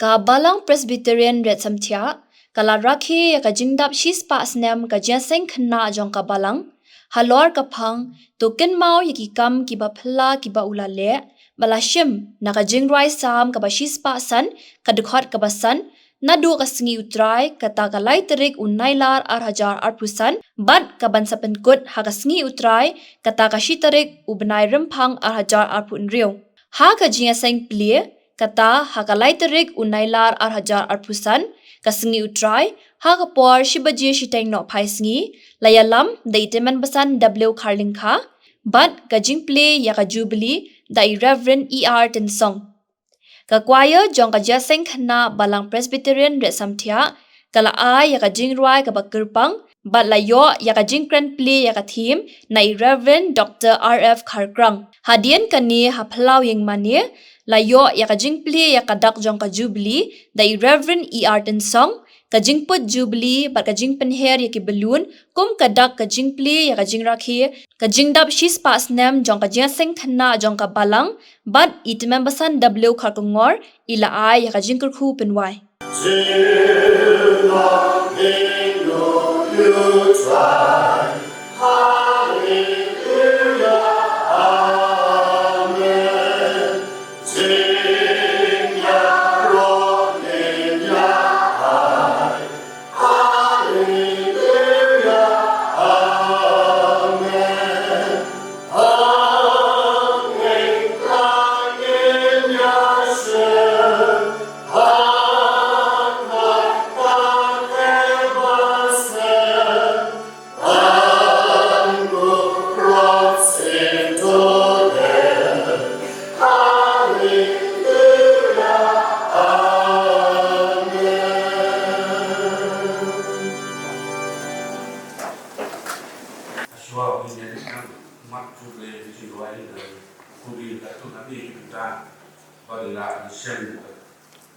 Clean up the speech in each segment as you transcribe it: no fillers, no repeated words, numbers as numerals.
Ka balang Presbyterian Riatsamthiah, Jingrakhe ya ka Jingdap Spah Snem ka Jingiaseng Khynnah jong ka balang, halor ka phang, token mau ya ki kam ki ba phla ki ba ulale, balashim na ka Jingrai sam ka ba Spah san, ka dukhot ka ba san, nadu ka singi utrai kata ka lai terik unailar hajar pusan, bad ka ban sapenkut ha ka singi utrai kata ka shitarik ubnai rempang hajar pun riu. Ha ka Jingiaseng plie kata hakalai terik unailar hajar pusan kasengi utrai ha kapor shibaji shiteng no phaisngi layalam daiteman basan w kharlingkha but kajing play ya ka Jubilee the Reverend Tensong ka choir jong ka Jingiaseng Khynnah balang Presbyterian Riatsamthiah kala ya ka jingrai ka bakirpang but layo ya ka jingkran play ya ka theme na Reverend Dr. RF Kharkrang hadian kani ha phlau yeng mani layo ya ka jingpli ya ka dak jong ka Jubilee the Reverend Tensong ka jingput Jubilee ba ka jingpenher ya ki balloon kum ka dak ka jingpli ya ka Jingrakhe ka Jingdap Spah Snem jong ka Jingiaseng Khynnah jong ka balang but itmem basan w kharkongor ila ai ya ka jingkurkhu penwai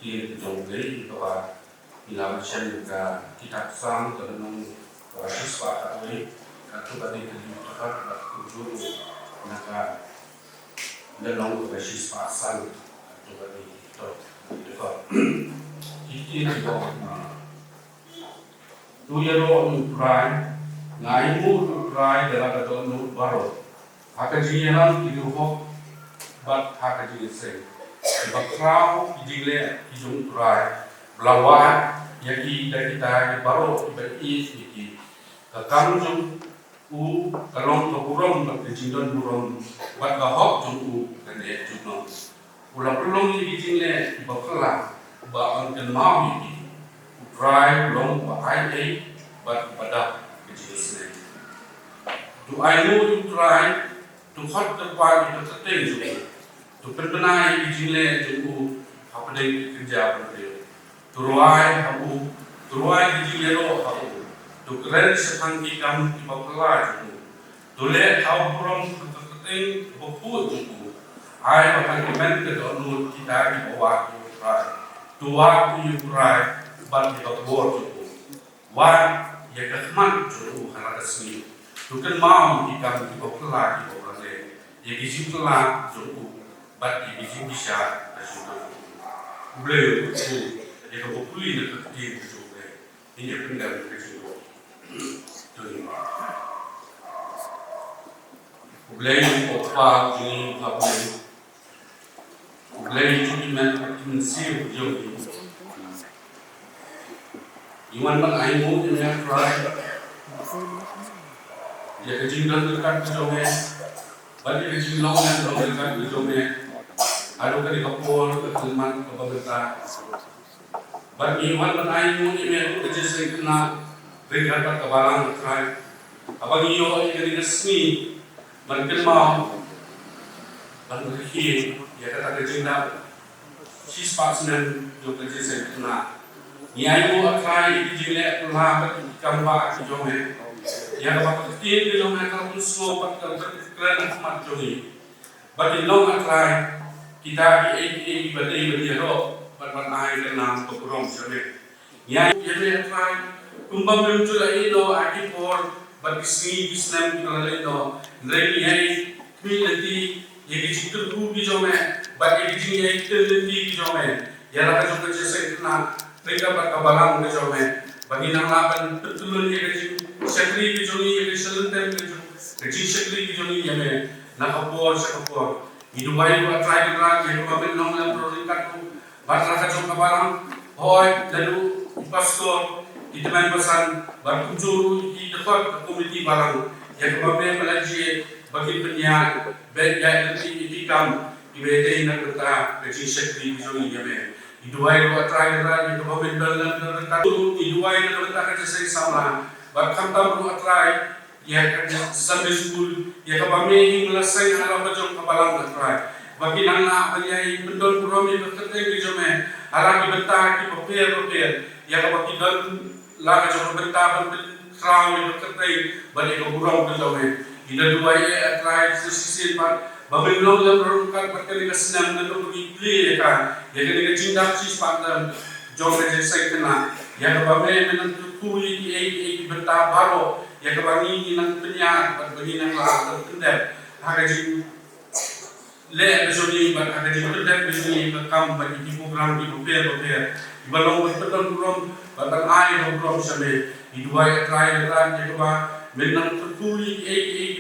Jubilee bahwa bila macam kita sang dengan siswa kami atau bagi kehidupan guru maka dalam siswa sang atau bagi itu ini tu ya lo utrai ngai mu utrai dalam kata nu baru akan jialan hidup bat akan jiasen bakrau Jubilee hijung turai belawat yaki dari kita baru beri sedikit kakam jung u kalong keburung berkecindon burung buat kahok jung u kene jung ulang yaki Jubilee bakla ba angken mau yaki turai long ba ai bat pada kecil tu ai mu turai tu hot terpagi terteteng jung tu penbenai Jubilee jung apa dia kerja berdua, turuai aku, turuai Jubilee lo aku, tu keren setangki kamu di bawah jung, tu le kau pulang terteteng boput jung, ai bahkan kemen kedonu kita di bawah turai, tuai turai ban di bawah jung, wan ya keman jung karena kesini, tu kan mau kita di bawah le, ya kisah jung. But if you bisa boleh itu populi nak kerja juga ini pendapat kerja tu boleh apa ini apa boleh cuma mensir jauh iman mengayu dengan try ya kejingan dekat jauh bagi kejingan yang dekat jauh ada kali kapur keteman kepemerintah. Bagi iman menaik muni melu Jingiaseng Khynnah berikan kebalang terakhir. Abang iyo ini resmi berkenal berkhi ya kata Jingdap Spah Snem juga Jingiaseng Khynnah. Niayu terakhir di Jubilee telah berkembang jomeh. Ya dapat ketin jomeh kalau semua keren mat jomi. Bagi long terakhir kita di berdiri ro bermanai dengan program sore yang yang terakhir kumbang muncul itu akipor bagi Snem kita leno dari yang militi yang digital group di jome bagi yang itu di jome ya la ka jo Jingiaseng Khynnah mereka berkabalang ke jo me bagi nang laban betul ye ke sekri ke jo ni ke seluntem ke jo ke sekri ke jo ni ye me na kapor sa kapor iduway ko try ra ke ko ben nong la prorikat ko batra ka jo kabalang hoy lalu pastor iteman pesan berkunjung di dekat komiti barang yang kami melaji bagi penyiar baik yang di kam di bete nak kata kecil sekri bisoni jame iduai ko try ra ni kami dalam dekat iduai nak kata kecil sekri sama bahkan tam ko try ya Sunday school ya kami ngelasai haram bajong kabalang try bagi nang penyai pendol promi berkata jame halang dibentak di papel ya kami dan laga jom bertahan berkerau yang berketai balik ke burung tu jauh ida dua ye try sisi pat babelong dalam rungkat berkali ke Snem dan pergi play kan ya kena ke Jingdap sis pat jom Jingiaseng Khynnah ya ke babe menentu kuli di bertah baru ya ke bangi nang penyak bagi nang lah terkendap harga jing le besoni bat harga jing terkendap besoni bekam bagi program di bupir balong betul burung batang air burung sampai iduai try dan yang keba menang terkuli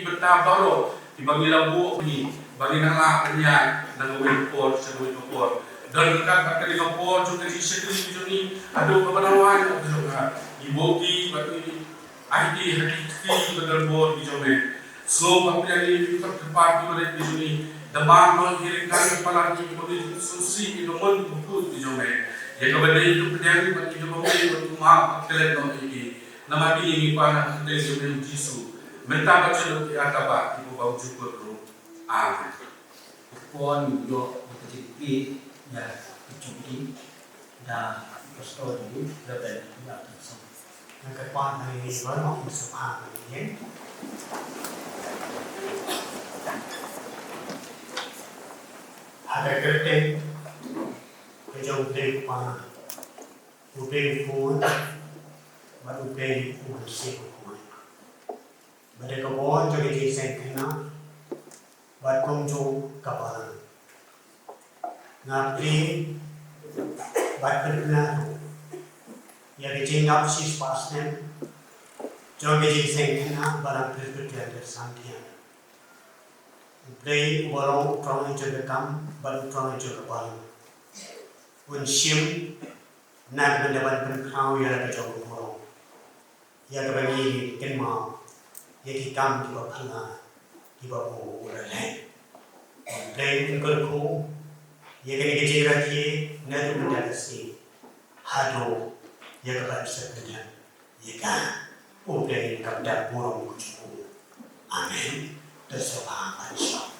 bertah baru dibagi labu ni bagi nala penyak dan ngawin sepuluh dan dekat pakai di kapor juga di sekali ni aduh kebenaran juga ibu di bagi ID hati betul bor di jome so apa yang tepat di mana di sini demam mengirimkan kepala di bagi susi di nomor buku di jome ya kepada itu pedang bagi jemaah untuk maaf kalian ini nama ini pada dari jemaah Yesus minta baca doa ataba ibu bau cukup roh amin pon yo kecil ya Jubilee dan pastor ini dapat dilakukan. Yang keempat hari ini baru Spah ini. Ada kereta kejauh dari mana? Upay pun, baru upay pun siapa pun. Mereka pun jadi Jingiaseng Khynnah, berkunjung kabalan. Ngapri, berkenal, ya Jingdap Spah Snem, Jingiaseng Khynnah barang terkejut Riatsamthiah. Play warong utrang juga kam, baru utrang juga balang. Unsim, nak mendapat berkau ya kejauh warong. Ya kebagi kenma, ya kita di bawah di bawah ulai. Play berku, ya kena Jingrakhe, nak mendapat si hado, ya kepada sebenarnya, ya kan, play kepada warong kucu. Amin. Terserah manusia.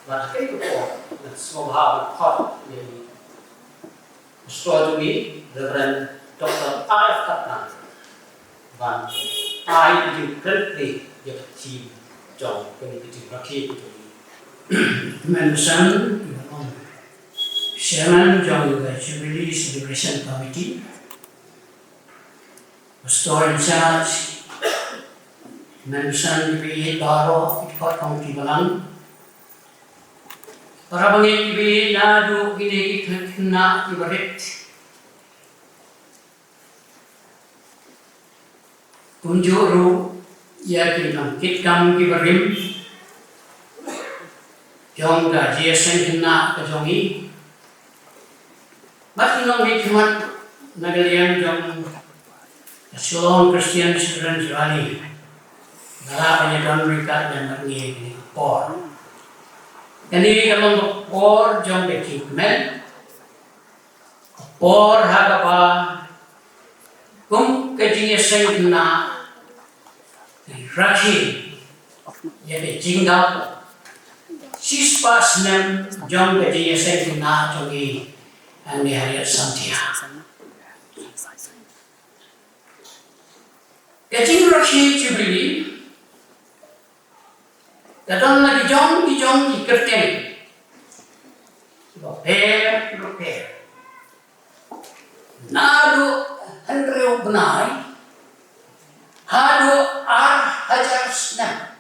Và cái của Swabha taught in astronomy, Reverend Dr. R.F. Khynnah, và ai chịu currently the team trong cái Jingrakhe của chúng mention chairman trong the Jubilee Celebration Committee, store in charge mention be Baro Court County Balang. Para bangin ibi na do ini Khynnah ibarit kunjuru ya kinam kitkam kibarim jong da Jingiaseng Khynnah ka jongi bat nong di khmat nagalian jong Shalom Christian Children's Rally dala penyedan mereka dan mengi por. Kani kalong por jong equipment por hagapa kum ke Jingiaseng Khynnah Rakhe ya ke Jingdap Spah Snem jong ke Jingiaseng Khynnah jongi ani Riatsamthiah ke Jingrakhe Jubilee Kadang lagi jong di kerten, repair. Nado Henry benai, hado hajar Snem.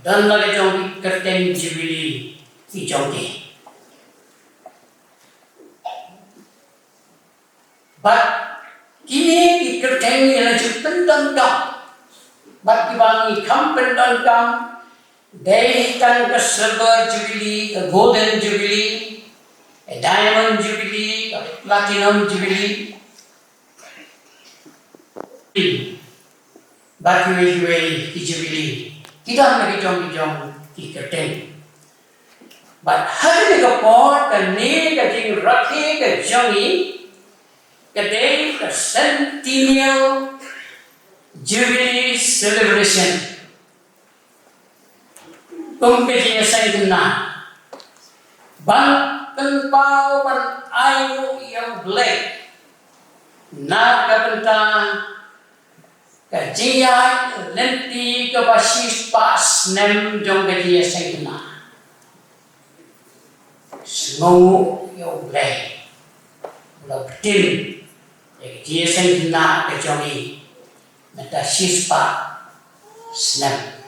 Dan lagi jong di kerten Jubilee di jong di. But kini di kerten yang lagi pendondong, but dibangi kam pendondong. They can a silver jubilee, a golden jubilee, a diamond jubilee, a platinum jubilee. But we jubilee. Kita lagi jom kerten. But hari ni kapor kani Jingrakhe ke jongi, kedai ke centennial jubilee celebration. Ke Jingiaseng Khynnah ban kenpau ban ayu yang black na kapenta ke jiyai lenti ke basis Spah Snem jong ke Jingiaseng Khynnah semua yang black ulah betul ke Jingiaseng Khynnah ke jongi nata Spah Snem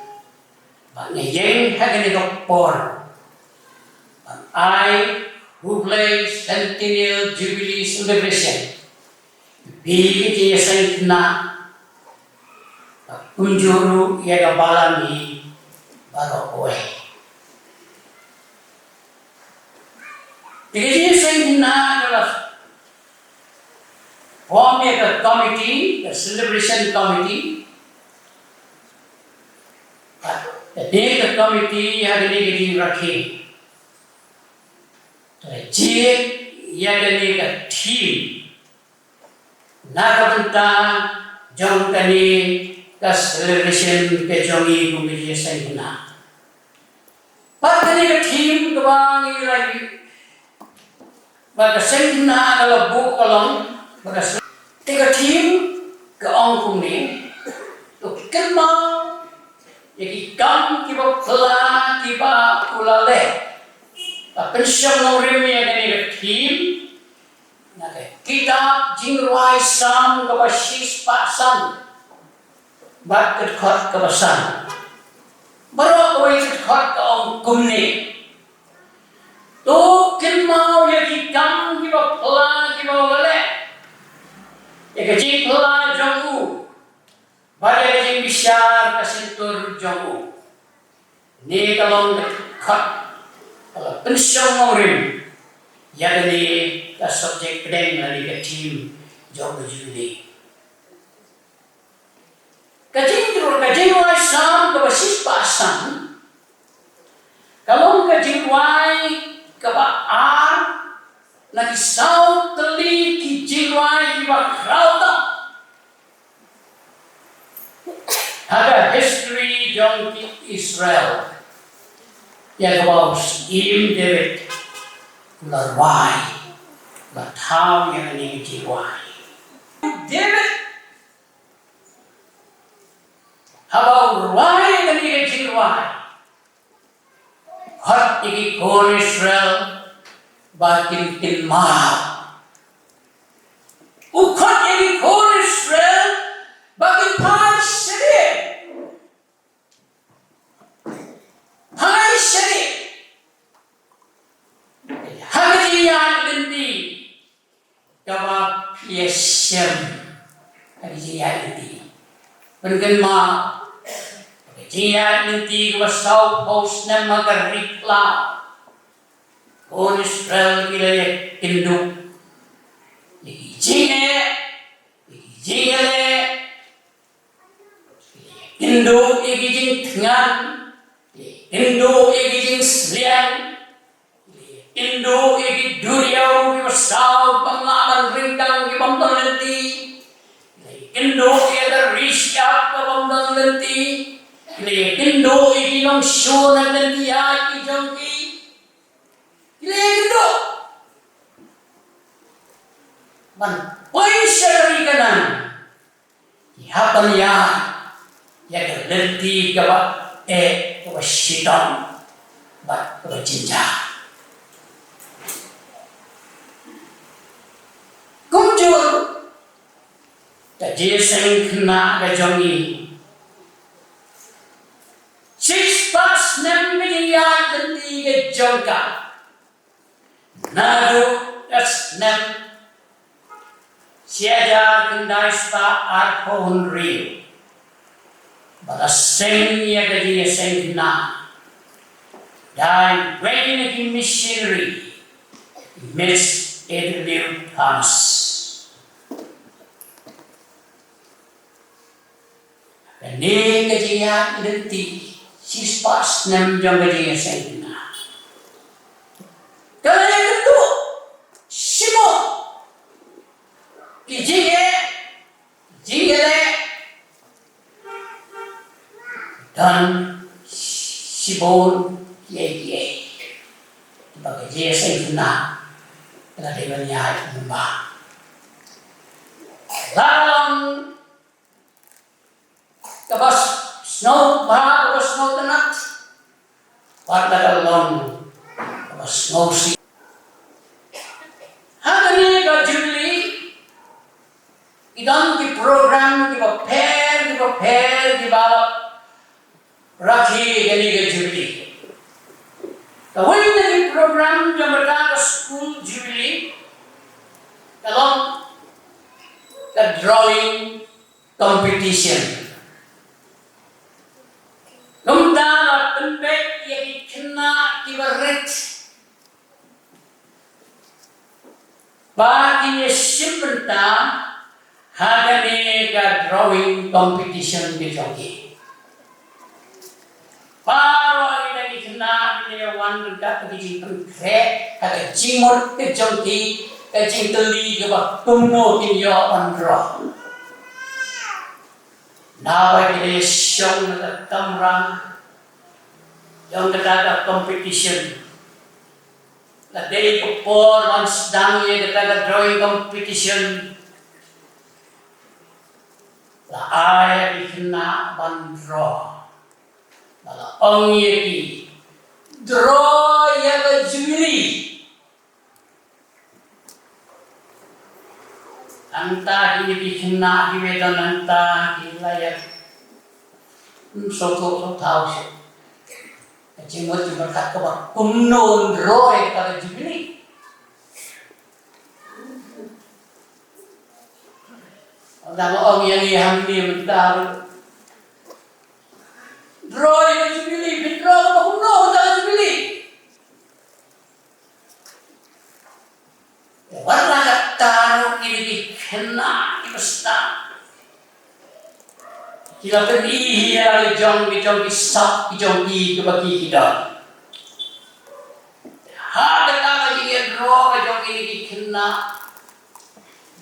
yang hagani doktor, I who play centennial jubilee celebration, bigi Jingiaseng Khynnah, kunjuru ia balami baru oe. Jingiaseng Khynnah adalah form a committee, the celebration committee. The committee had a Jingrakhe. The Jig Yadaniga team. Nakabanta, Jongkani, the celebration Kejongi, Jingiaseng Khynnah. But the team, the one but the second Khynnah book along, but take a team, go on to me, to Khynnah. pensyong norim ya kini team kitab Jingrakhe kebasis pasan bat kedkhot kebasan baru kau kedkhot ke om kumni tu mau ya kikam kiba pela kiba wale ya kecik pela jongu pada kecik bisyar kesintur jongu ni kalau kedkhot kalau pensyong norim ya kini ke subjek kedeng lagi ke team Jubilee. Jingrakhe kebasis pasan kalau Jingrakhe kebaar lagi saut teli ki Jingrakhe kibakrauta ada history jong ki Israel ya kebau im David larwai la thao yang ini Jingrakhe David habau ruai yang ini Jingrakhe hot iki kon Israel bakin tilmah ukot iki kon Israel bakin pai seri hagriyan linti kawa piesem hagriyan linti pengenma hagriyan linti kawa sau pos Snem magarikla kon Israel kilaya induk jingale induk jing tengan induk jing selian induk duriau besar pengalaman rindang di bambang lenti induk ada risyak ke bambang lenti induk langsung lenti ya jongki induk man poin syari kanan hapan ya lenti ke syaitan bat ke jinja kunjur Jingiaseng Khynnah ke jongi Spah Snem mengiyak lenti ke jongka nadu Snem siaja kendai Spah arpon rio balaseng ya ke Jingiaseng Khynnah dan when he missionary miss Edwin Thomas ini kejadian identik Spah Snem jong Jingiaseng Khynnah. Kalau yang kedua, Simon, Jingale, dan Simon ye sebagai Jingiaseng Khynnah telah dibernyai menyembah. Dalam kabas snow bahag kabas snow tenat pada dalam kabas snow si hari ke Jubilee idam di program di prepare di rakhi gani ke Jubilee kawin di program yang berkata school Jubilee dalam ke drawing competition Lumdala penbek yang Khynnah kibaret bagi simpenta hadane ka drawing competition dijogi paro ina Khynnah ni wan dak di kre ada jimor ke jogi ke jinteli ke ba tumno kinyo andro Nawa kini syong na kamera yang kata competition. La day before once dang ye kata drawing competition. La ay di Khynnah ban draw. La ong ye ki draw ya Jubilee. anta ini Khynnah hiwedan anta hilayat soto tahu sih. Cimut berkat kepada kumnon roy kata Jubilee. Orang orang yang ini mentar roy kata Jubilee, fitro kata kumnon kata Jubilee. Warna kata ini Khynnah imesta. Kita pergi lagi jong kisah jong kebagi kita. Ada kala jika draw jong ini Khynnah,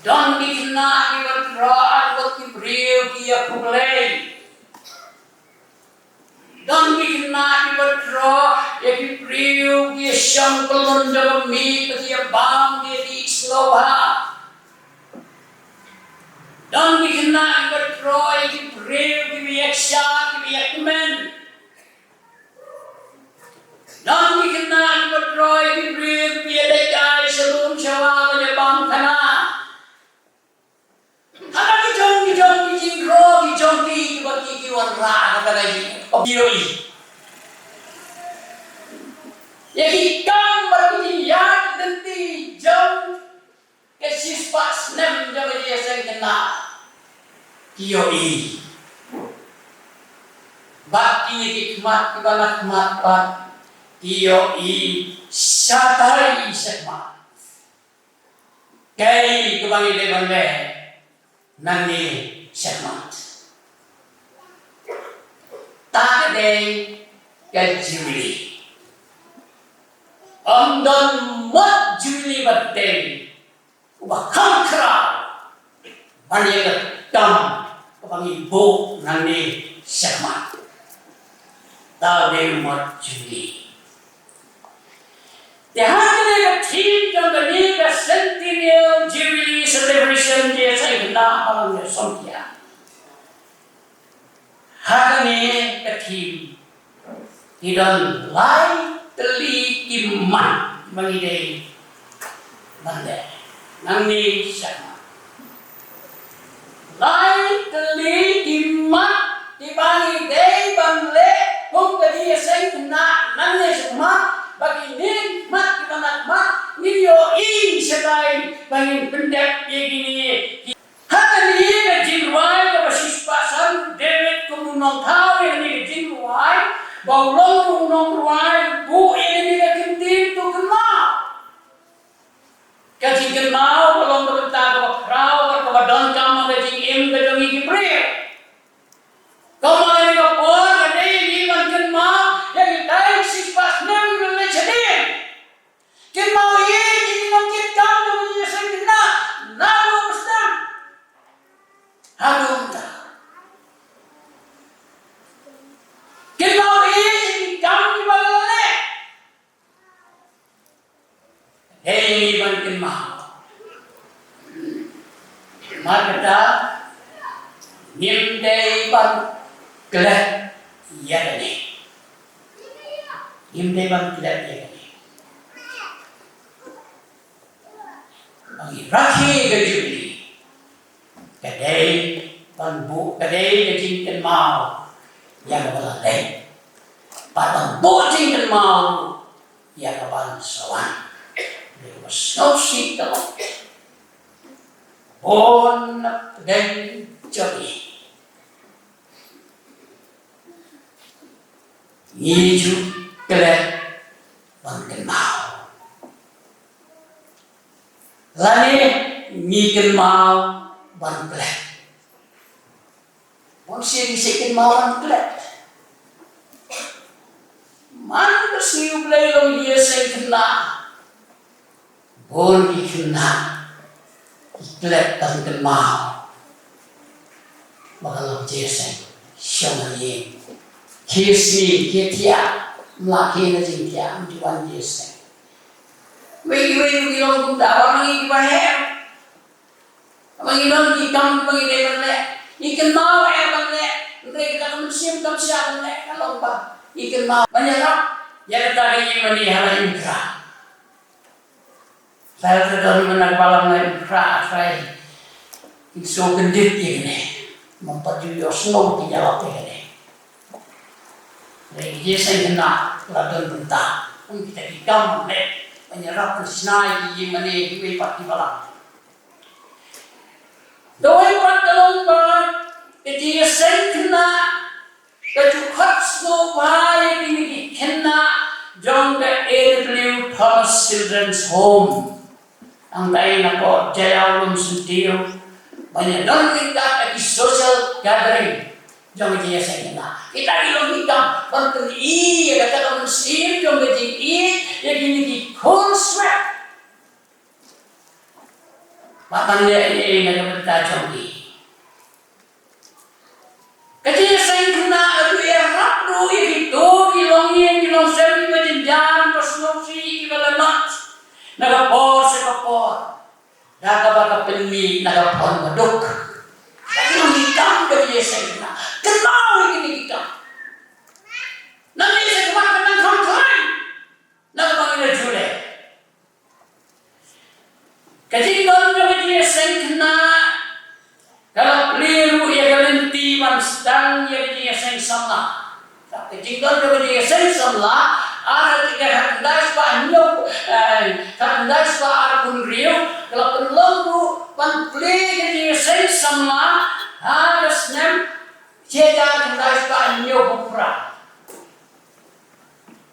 don Khynnah kita draw aku kibriu kia kumlei. Don Khynnah kita draw ya kibriu kia syangkulun dalam mi kia bam kia di Sloha. Don Khynnah kita draw ya kibriu kia action kia comment. Don Khynnah kita draw ya kibriu kia dekai sebelum syawal ya bam Khynnah. Hana ki jong Jingrakhe bagi ki warna kata lagi. Bioi. Ya ki kam bagi yang nanti jong ke Spah Snem Jingiaseng Khynnah. Bioi. Baki hikmat kibana hikmat bioi satai sekmat. Kai kebangi dewan le. Nani sekmat. Tak ada ke Jubilee. Amdan mat Jubilee batin. Ubah kangkra. Bani ke dam. Kebangi bu nani sekmat. Tak ada mat Jubilee. Dihadiri ke team yang ke Centennial Jubilee celebration dia saya Khynnah malam Riatsamthiah. Hadiri ke team tidak lain teli iman mengidai benda nangni sama. Lain teli iman dibangidai benda pun dia saya Khynnah nangni sama. Bagi nikmat kita nikmat ni yo in sedai bagi pendek begini. Hari ini Jingrakhe basis pasan David kumunong tahu ini Jingrakhe baulong kumunong ruai bu ini kintin tu Khynnah. Kajing Khynnah belum berita kepada don kamu kajing kajing Jibril. Kamu ini kapor kade ini Khynnah yang kita sis pas nem Khynnah ye jadi ngomongin kamu Jingiaseng Khynnah lalu besar. Aduh tak. Khynnah ye jadi kamu balik. Hei ban Khynnah. Maka nimdai ban kelak ya ni. Nimdai ban kelak ya. Jingrakhe ke Jubilee. Kedai panbu, kedai ke Jingdap mau yang berlain. Padang bocing dan mau yang kapan sawan. Dia bersosi kalau bon dan jadi. Niju kelak bangken mau. Lani ngiken mau ban plek. Mon sikin mau ban plek. Man kesiu plek lo Jingiaseng Khynnah. Bon Khynnah. Plek ban mau. Bakal Jingiaseng syamaye. Kisi ketia mlaki na Jingiam diwan Jingiaseng. Wei kilong kuda orang ini bahaya. Abang ilong ikam bagi dia balik. Ikan mau balik. Mereka akan bersiap balik. Kalau bah ikan mau banyak tak. Jadi tadi ini menihala Jingrakhe. Saya sudah menang balam Jingrakhe. So gendit ini, memperjuyo snow di jalan ini. Lagi saya kena ladon bentar, kita dikam nek menyerap senai di mana di wepat di balang. Doai pantalon bar, jadi saya kena kejukat snow bar ini di Khynnah, jong the AW Thomas Children's Home. Ang tayo na po, Jaya Ulum Suntiyo. Banyak orang kita di social gathering, jangan dia saya nak. Kita ilmu kita bertemu ia kata Muslim, jangan dia ia gini di konsep. Bahkan dia ini nak bertajam di. Kerja saya kena ada yang rapu itu kilong seri macam jalan persolusi kalau nak nakapor. Nakabaka penli, nakapon madok. Tapi nang hikam dari saya na. Kenal ini hikam. Nanti saya kemakan nang kampuan. Nakabang ina jule. Kajingon dari saya na. Kalau keliru ya kalenti manstang ya dia saya sama. Kajingon dari saya sama. Ada tiga hendak Spahnya, hendak Spah pun riuh. Kalau perlu panpli jadi saya sama ada Snem, jeda hendak Spahnya bupura.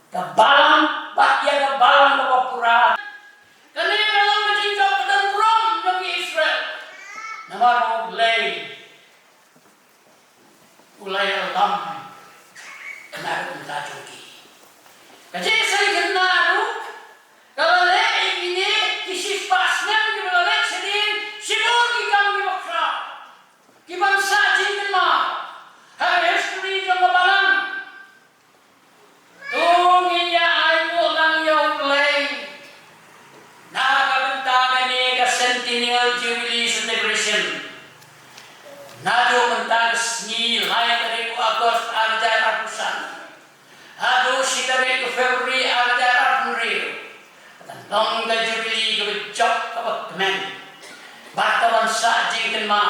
Kebalang, batia kebalang bupura. Kerana dalam berjingkap dan rom bagi Israel. Nama ulai alam, kenapa kita cuci? Jadi saya kenal kalau lek ini kisi pasnya di mana lek sedih sibuk ikam di bakra kiban sajin kenal harus beri jangka balang tunginya ayu lang yang play naga bentaga ni ke Centennial Jubilee celebration nado bentaga sni lain dari Agustus arjar apusan. Aduh, kita ke Februari ada April. Long the Jubilee ke job ke kemen. Batawan saji kenma.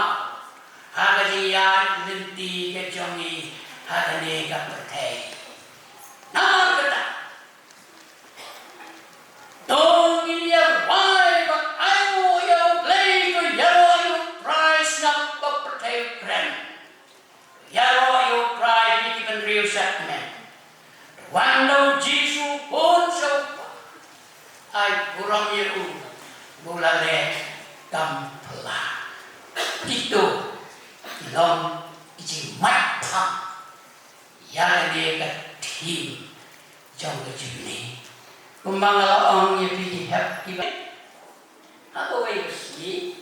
Haga dia linti ke jongi. Haga ni ke pertai. Nama kata. Don't give your why, but I will your play to yellow price not the pertai friend. Yellow price ni kita real set man. Wando Jisu pun sopa ay kurang iu bulale kampla itu long iji matang yang dia ketim jauh Jubilee kumbang laong ye pilih happy apa wayusi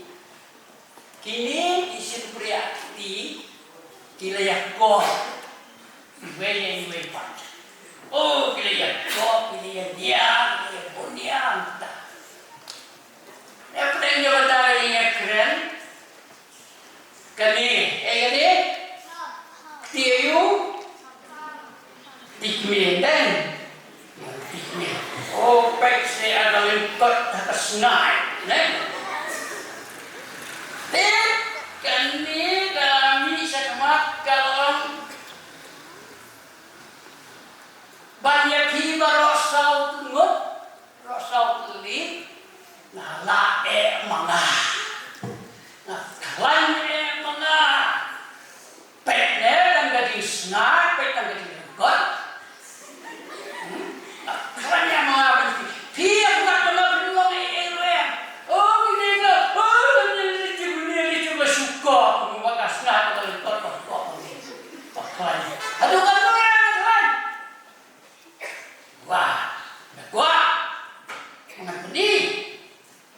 kini isin priati kilayak ko wayang waypat. Oh, pilihan kok, pilihan dia, pilihan punya. Apa yang jawab tadi yang keren? Kani, kani, tiayu, tikmin dan, tikmin. Oh, baik saya ada lempar atas naik, nen. Dan kani kami sekemat kalau banyak tiba rosau telit, nah lae mangah, nah klan mangah, petne dan gading sengar, pet dan gading god, klan yang mangah berarti, tiap nak berulang elem, oh ini ke, oh ini cuma suka, mangah sengar kalau kau ini, klan, aduh kan. Wah, mengat pedih,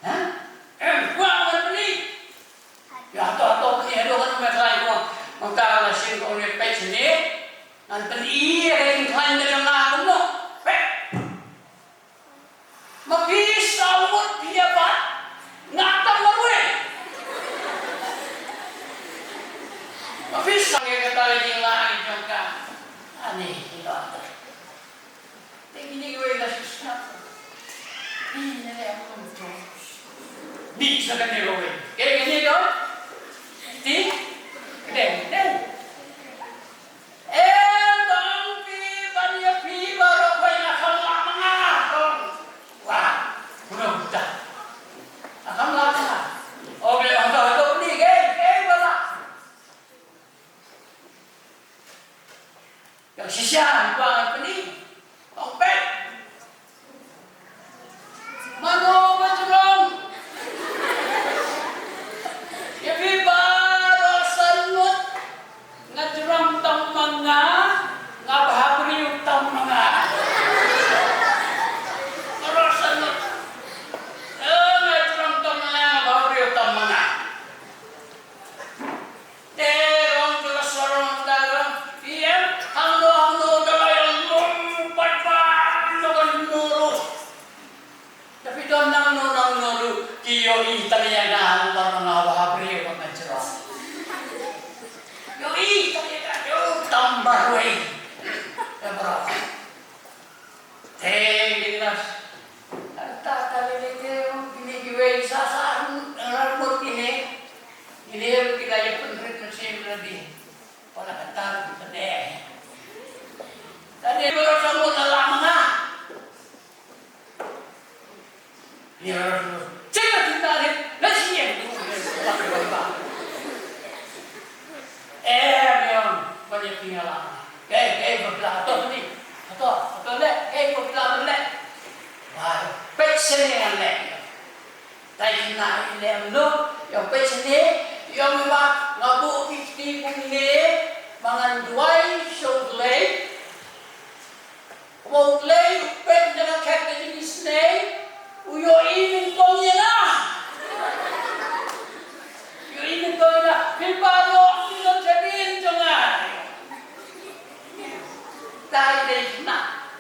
mengat pedih. Ya, atau pedih, aduh kan mereka lagi mengkala sih kau ni pet sini, nanti iya yang kalian dah jangan kamu, pet. Mabis awut dia bat, ngatam maruai. Mabis sangat kata lagi lagi jangka, aneh itu apa? Ini gue dah susah. Ini ni aku betul. Di sana ni gue. Kayak gini kan? Ti, den. Dong pi banyak pi baru banyak kalau mengah dong. Wah, udah buta. Akan lama. Oh, boleh orang ni, bala. Yang sisa buang apa ni? Ompet. Mano macam ya baru sanut ngajuram tam manga ngabhabri tam manga. Baru sanut ngajuram tam manga ngabhabri tam manga. Terong juga sorong dalam PM hangno dalam lompat dengan nuru. Tapi don nang nuru kiyo itanya na orang ngabhabri ko ngajuram. Yo itanya yo tambah wei. Ya bro. Tingginas. Tata lele ini giwe sasaran rambut ini. Ini kita ya penrit mesin berarti. Pola kentar kita deh. Tadi baru sambut lama. Ya, cakap kita ni nasi yang pakai bapa. Yang banyak tinggalan. Berbelah atau ni, atau le, berbelah le. Wah, passion yang le. Tapi nak le lu, yang passion ni, yang memang ngabu fifty pun ni, mangan dua shoulder. Mau le, pen dengan kat jenis ni. Uyo ingin kau ni lah. Uyo ingin kau ni lah. Pilpado ingin jadiin jangan. Tahu deh nak.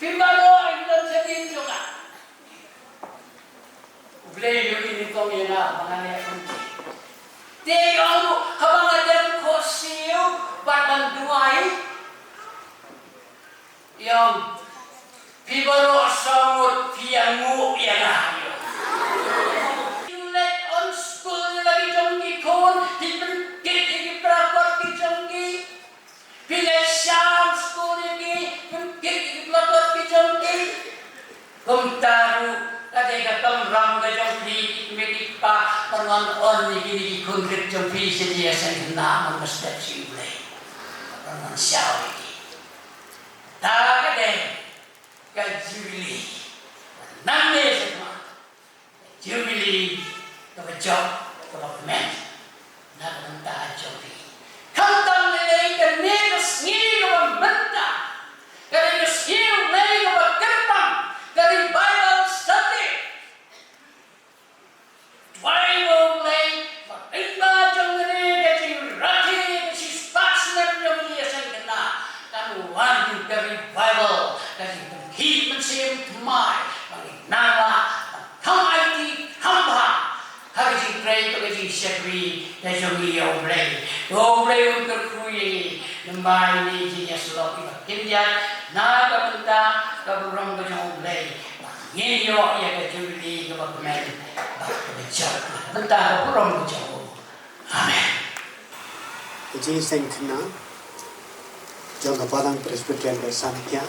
Pilpado ingin jadiin jangan. Boleh uyo ingin kau ni lah. Mengenai kunci. Dia orang tu habang ada kosiu badan duai. Yang Pibaro samut piangu yang ayo. Let on school lagi jonggi kon, dipenkit di perawat di jonggi. Pilih syam school ini, penkit di perawat di jonggi. Kumtaru, tadi kata ram ke jonggi, medipa peran on ini konkret jonggi Jingiaseng nama mesti Jubilee. Peran syam ini. Tak ada. Jubilee, namanya semua. Jubilee, kebencok, kebemen, nak mentah Jubilee. Kantang lelai kenegas ni kebementah, kenegas ni lelai kebekertang, dari Bible study. Bible lelai, berikma jangene dari Jingrakhe, si Spah Snem Jingiaseng kena, kamu wajib dari Bible dari He mencium temai, bagi nala, ham IT, hamba. Hari Jingrakhe tu lagi syakri, dan jombi Jubilee untuk kui, lembai ni Jingiaseng lagi kinjat, naga benda, kaburang ke Jubilee, ini yo ia ke Jubilee ke Bakmen, bakal benda kaburang ke Jubilee. Amen. Jingiaseng Khynnah, jangka padang Presbyterian Riatsamthiah.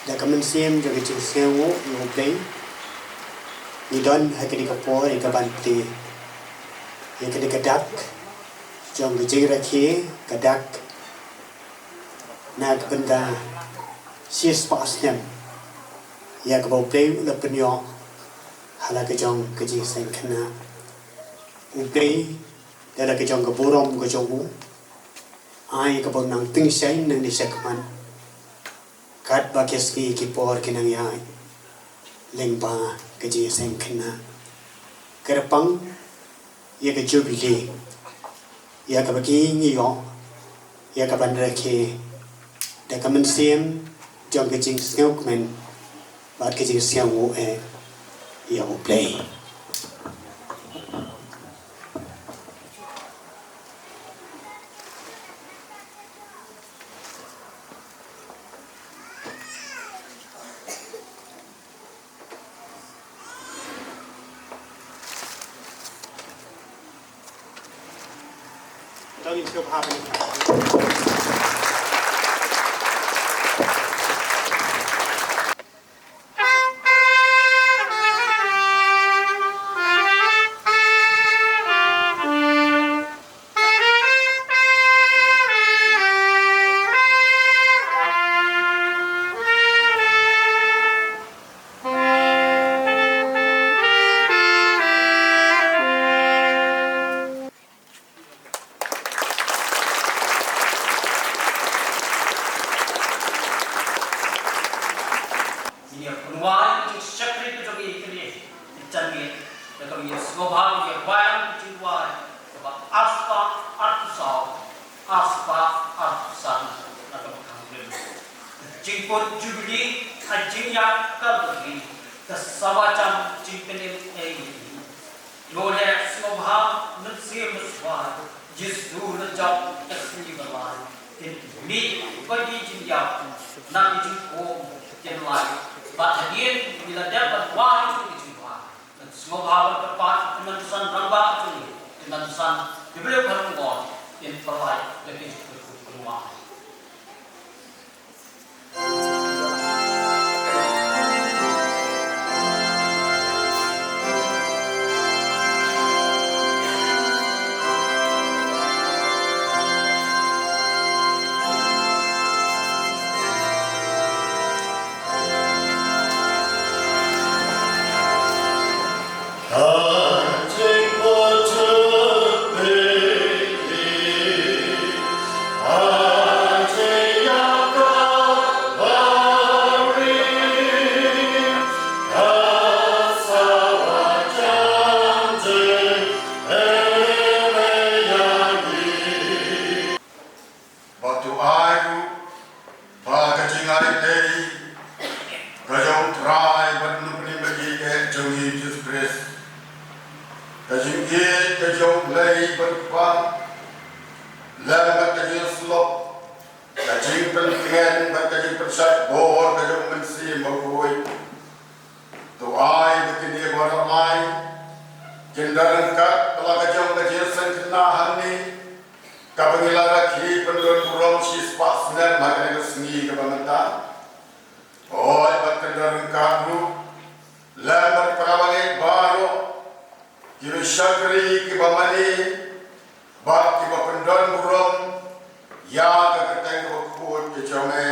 Da kamen sim jogi Jingiaseng Jubilee ni don hakini kapor ikabanti yakini kadak jong Jingrakhe kadak na benda si Spah Snem ya Jubilee la penyo hala ke jong Jingiaseng Khynnah Jubilee da ke jong burom ke jong ai ke nang ting sai nang ni sekman kat bakeski kipor kinang yai lengpa ke Jingiaseng Khynnah kerpang ya ke Jubilee ya ke bagi ngiyo ya ke bandrakhe da kamen sim jong ke Jingiaseng men bat ke Jingiaseng wo ya Jubilee. เราอินเสื้อผ้าไปเลย Ini penuai untuk sekretari itu ini canggih, dan kami semoga dia bayang jiwa sebab aspa artusau, aspa artusan, dan kami kambing. Jingput Jubilee, Jingiaseng, kesawacam jingpenim ini. Loleh semoga nasi meswar, jisu lejap kesini berlari. Ini bagi Jingiap, nak jingkom yang lain. Bahagian bila dapat wahyu dijumpa dan semoga bertepat teman-teman rambak ini, teman-teman diberi perempuan yang terbaik dari rumah. Jubilee berkuat, lembat kaji slop, kaji pentingan, kaji persat bor, kaji mensi berkuat. Doai begini beramai, kendaraan kat telah kaji Khynnah hani, kapengilaraki penduduk burung si Spah Snem makanya kesini kebangetan. Oh, kendaraan kamu, lembat perawangan baru. Kira syakri kiba mani, bak kiba pendon burung, ya kakateng kiba kuat kecome,